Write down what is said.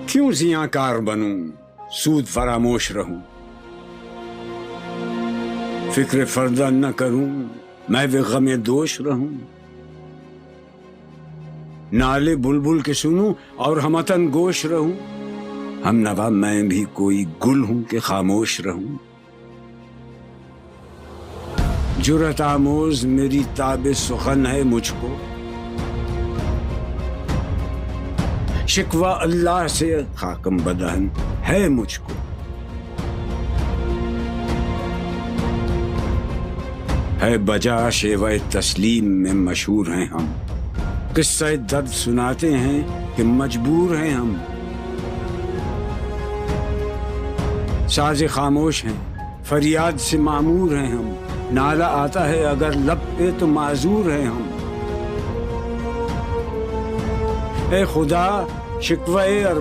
کیوں زیاں کار بنوں، سود فراموش رہوں، فکر فردہ نہ کروں، میں بھی غم دوش رہوں، نالے بلبل کے سنوں اور ہمتن گوش رہوں، ہم نوا میں بھی کوئی گل ہوں کہ خاموش رہوں، جرأت آموز میری تاب سخن ہے مجھ کو، شکوہ اللہ سے خاکم بدہن ہے مجھ کو، ہے بجا شیوہ تسلیم میں مشہور ہیں ہم، قصہ درد سناتے ہیں کہ مجبور ہیں ہم، ساز خاموش ہیں فریاد سے معمور ہیں ہم، نالہ آتا ہے اگر لب پہ تو معذور ہیں ہم، اے خدا شکوہ